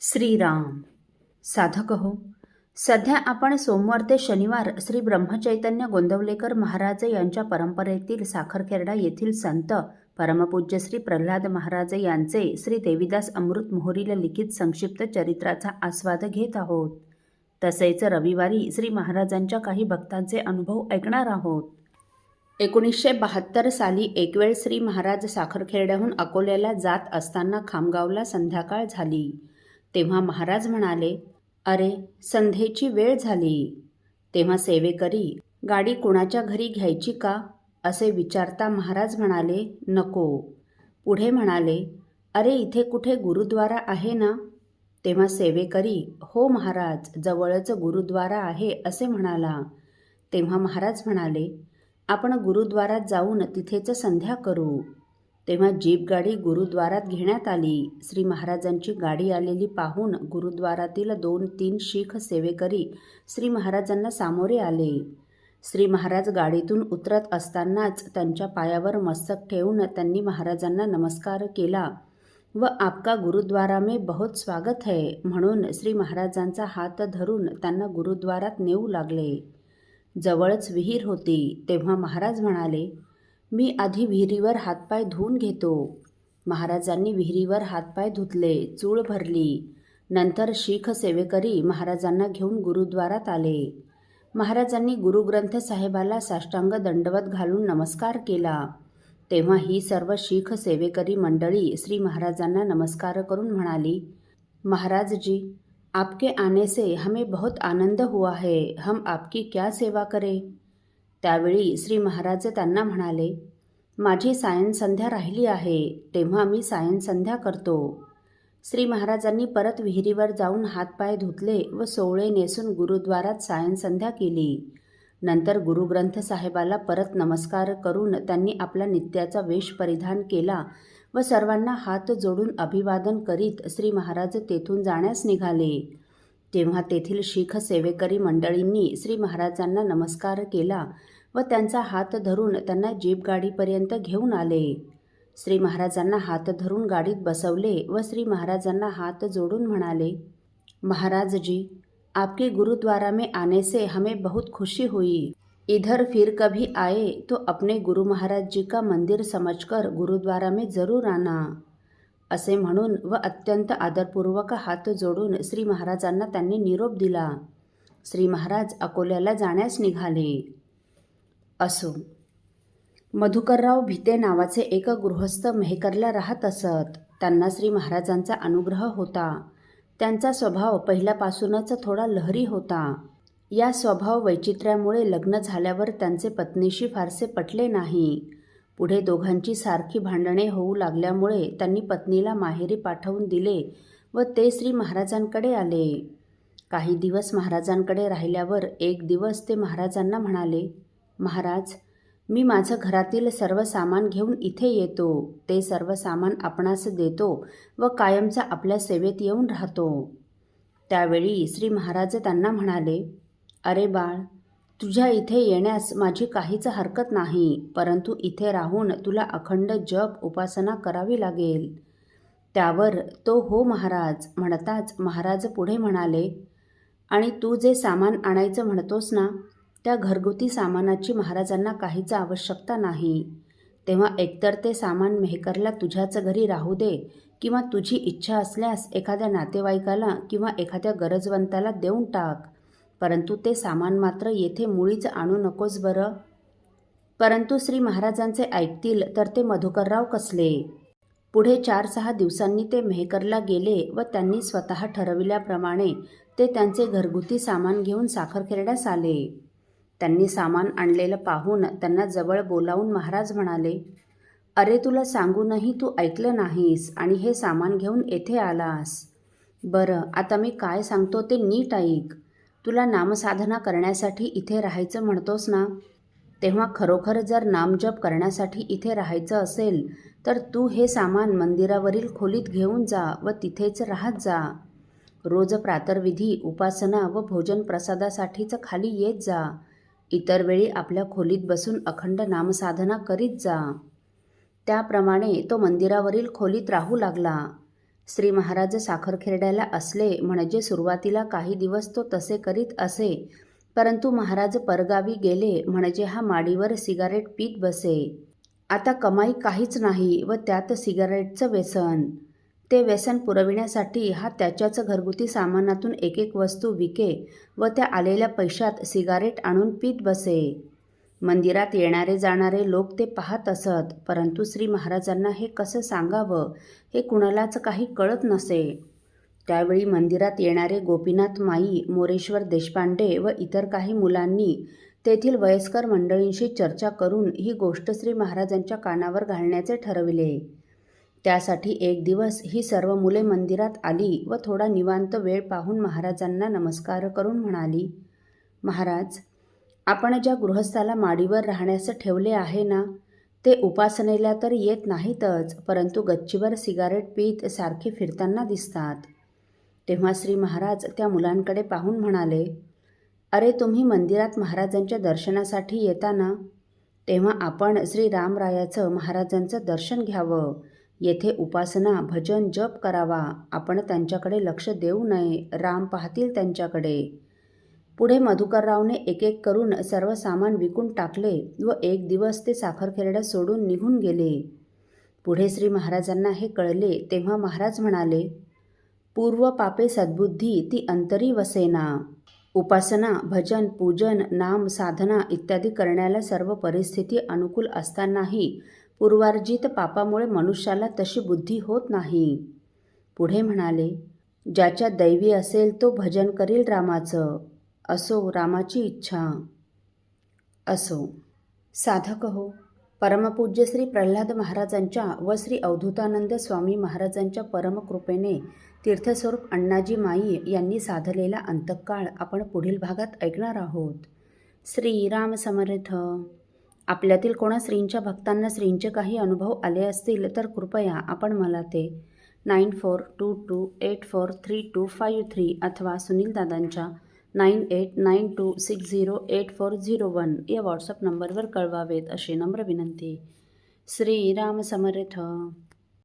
श्रीराम. साधक हो, सध्या आपण सोमवार ते शनिवार श्री ब्रह्मचैतन्य गोंदवलेकर महाराज यांच्या परंपरेतील साखरखेर्डा येथील संत परमपूज्य श्री प्रल्हाद महाराज यांचे श्री देवीदास अमृत मोहोरीला लिखित संक्षिप्त चरित्राचा आस्वाद घेत आहोत. तसेच रविवारी श्री महाराजांच्या काही भक्तांचे अनुभव ऐकणार आहोत. 1972 साली एकवेळ श्री महाराज साखरखेर्ड्याहून अकोल्याला जात असताना खामगावला संध्याकाळ झाली. तेव्हा महाराज म्हणाले, अरे संध्येची वेळ झाली. तेव्हा सेवेकरी, गाडी कुणाच्या घरी घ्यायची का असे विचारता महाराज म्हणाले, नको. पुढे म्हणाले, अरे इथे कुठे गुरुद्वारा आहे ना? तेव्हा सेवेकरी, हो महाराज, जवळच गुरुद्वारा आहे असे म्हणाला. तेव्हा महाराज म्हणाले, आपण गुरुद्वारात जाऊन तिथेच संध्या करू. तेव्हा जीप गाडी गुरुद्वारात घेण्यात आली. श्री महाराजांची गाडी आलेली पाहून गुरुद्वारातील 2-3 शीख सेवेकरी श्री महाराजांना सामोरे आले. श्री महाराज गाडीतून उतरत असतानाच त्यांच्या पायावर मस्तक ठेवून त्यांनी महाराजांना नमस्कार केला व आपका गुरुद्वारा में बहुत स्वागत है म्हणून श्री महाराजांचा हात धरून त्यांना गुरुद्वारात नेऊ लागले. जवळच विहीर होती. तेव्हा महाराज म्हणाले, मी आधी विहिरीवर हातपाय धुवून घेतो. महाराजांनी विहिरीवर हातपाय धुतले, चूळ भरली. नंतर शीख सेवेकरी महाराजांना घेऊन गुरुद्वारात आले. महाराजांनी गुरुग्रंथ साहेबाला साष्टांग दंडवत घालून नमस्कार केला. तेव्हा ही सर्व शीख सेवेकरी मंडळी श्री महाराजांना नमस्कार करून म्हणाली, महाराज जी, आपके आने से हमें बहुत आनंद हुआ है, हम आपकी क्या सेवा करें? त्यावेळी श्री महाराज त्यांना म्हणाले, माझी सायंसंध्या राहिली आहे, तेव्हा मी सायंसंध्या करतो. श्री महाराजांनी परत विहिरीवर जाऊन हातपाय धुतले व सोवळे नेसून गुरुद्वारात सायंसंध्या केली. नंतर गुरुग्रंथ साहेबाला परत नमस्कार करून त्यांनी आपला नित्याचा वेश परिधान केला व सर्वांना हात जोडून अभिवादन करीत श्री महाराज तेथून जाण्यास निघाले. तेव्हा तेथील शीख सेवेकरी मंडळींनी श्री महाराजांना नमस्कार केला व त्यांचा हात धरून त्यांना जीप गाडीपर्यंत घेऊन आले. श्री महाराजांना हात धरून गाडीत बसवले व श्री महाराजांना हात जोडून म्हणाले, महाराज जी, आपके गुरुद्वारा में आने से हमें बहुत खुशी हुई. इधर फिर कभी आए तो अपने गुरु महाराज जी का मंदिर समझकर गुरुद्वारा में जरूर आना. असे म्हणून व अत्यंत आदरपूर्वक हात जोडून श्री महाराजांना त्यांनी निरोप दिला. श्री महाराज अकोल्याला जाण्यास निघाले. असो. मधुकरराव भिते नावाचे एक गृहस्थ मेहकरला राहत असत. त्यांना श्री महाराजांचा अनुग्रह होता. त्यांचा स्वभाव पहिल्यापासूनच थोडा लहरी होता. या स्वभाव वैचित्र्यामुळे लग्न झाल्यावर त्यांचे पत्नीशी फारसे पटले नाही. पुढे दोघांची सारखी भांडणे होऊ लागल्यामुळे त्यांनी पत्नीला माहेरी पाठवून दिले व ते श्री महाराजांकडे आले. काही दिवस महाराजांकडे राहिल्यावर एक दिवस ते महाराजांना म्हणाले, महाराज, मी माझं घरातील सर्व सामान घेऊन इथे येतो. ते सर्व सामान आपणास देतो व कायमचा आपल्या सेवेत येऊन राहतो. त्यावेळी श्री महाराज त्यांना म्हणाले, अरे बाळ, तुझ्या इथे येण्यास माझी काहीच हरकत नाही, परंतु इथे राहून तुला अखंड जप उपासना करावी लागेल. त्यावर तो हो महाराज म्हणताच महाराज पुढे म्हणाले, आणि तू जे सामान आणायचं म्हणतोस ना, त्या घरगुती सामानाची महाराजांना काहीच आवश्यकता नाही. तेव्हा एकतर ते सामान मेहकरला तुझ्याच घरी राहू दे किंवा तुझी इच्छा असल्यास एखाद्या नातेवाईकाला किंवा एखाद्या गरजवंताला देऊन टाक, परंतु ते सामान मात्र येथे मुळीच आणू नकोस बरं. परंतु श्री महाराजांचे ऐकतील तर ते मधुकरराव कसले. पुढे 4-6 दिवसांनी ते मेहकरला गेले व त्यांनी स्वतः ठरविल्याप्रमाणे ते त्यांचे घरगुती सामान घेऊन साखरखेर्ड्यास आले. त्यांनी सामान आणलेलं पाहून त्यांना जवळ बोलावून महाराज म्हणाले, अरे तुला सांगूनही तू ऐकलं नाहीस आणि हे सामान घेऊन येथे आलास. बरं, आता मी काय सांगतो ते नीट ऐक. तुला नामसाधना करण्यासाठी इथे राहायचं म्हणतोस ना, तेव्हा खरोखर जर नामजप करण्यासाठी इथे राहायचं असेल तर तू हे सामान मंदिरावरील खोलीत घेऊन जा व तिथेच राहत जा. रोज प्रातर्विधी, उपासना व भोजन प्रसादासाठीच खाली येत जा. इतर वेळी आपल्या खोलीत बसून अखंड नामसाधना करीत जा. त्याप्रमाणे तो मंदिरावरील खोलीत राहू लागला. श्री महाराज साखरखेर्ड्याला असले म्हणजे सुरुवातीला काही दिवस तो तसे करीत असे, परंतु महाराज परगावी गेले म्हणजे हा माडीवर सिगारेट पीत बसे. आता कमाई काहीच नाही व त्यात सिगारेटचं व्यसन. ते व्यसन पुरविण्यासाठी हा त्याच्याच घरगुती सामानातून एक एक वस्तू विके व त्या आलेल्या पैशात सिगारेट आणून पीत बसे. मंदिरात येणारे जाणारे लोक ते पाहत असत, परंतु श्री महाराजांना हे कसं सांगावं हे कुणालाच काही कळत नसे. त्यावेळी मंदिरात येणारे गोपीनाथ माई, मोरेश्वर देशपांडे व इतर काही मुलांनी तेथील वयस्कर मंडळींशी चर्चा करून ही गोष्ट श्री महाराजांच्या कानावर घालण्याचे ठरविले. त्यासाठी एक दिवस ही सर्व मुले मंदिरात आली व थोडा निवांत वेळ पाहून महाराजांना नमस्कार करून म्हणाली, महाराज, आपण ज्या गृहस्थाला माडीवर राहण्यास ठेवले आहे ना, ते उपासनेला तर येत नाहीतच, परंतु गच्चीवर सिगारेट पीत सारखे फिरताना दिसतात. तेव्हा श्री महाराज त्या मुलांकडे पाहून म्हणाले, अरे, तुम्ही मंदिरात महाराजांच्या दर्शनासाठी येता ना, तेव्हा आपण श्री रामरायाचं महाराजांचं दर्शन घ्यावं. येथे उपासना, भजन, जप करावा. आपण त्यांच्याकडे लक्ष देऊ नये, राम पाहतील त्यांच्याकडे. पुढे मधुकररावने एक एक करून सर्व सामान विकून टाकले व एक दिवस ते साखरखेर्डा सोडून निघून गेले. पुढे श्री महाराजांना हे कळले तेव्हा महाराज म्हणाले, पूर्व पापे सद्बुद्धी ती अंतरी वसेना. उपासना, भजन, पूजन, नाम, साधना इत्यादी करण्याला सर्व परिस्थिती अनुकूल असतानाही पूर्वार्जित पापामुळे मनुष्याला तशी बुद्धी होत नाही. पुढे म्हणाले, ज्याच्या दैवी असेल तो भजन करील रामाचं. असो रामाची इच्छा. असो. साधक हो, परमपूज्य श्री प्रल्हाद महाराजांच्या व श्री अवधूतानंद स्वामी महाराजांच्या परमकृपेने तीर्थस्वरूप अण्णाजी माई यांनी साधलेला अंतकाळ आपण पुढील भागात ऐकणार आहोत. श्री राम समर्थ. आपल्यातील कोणा श्रींच्या भक्तांना श्रींचे काही अनुभव आले असतील तर कृपया आपण मला ते 9422843253 अथवा सुनील दादांच्या 9892608401 या व्हॉट्सअप नंबरवर कळवावेत अशी नम्र विनंती. श्री राम समर्थ.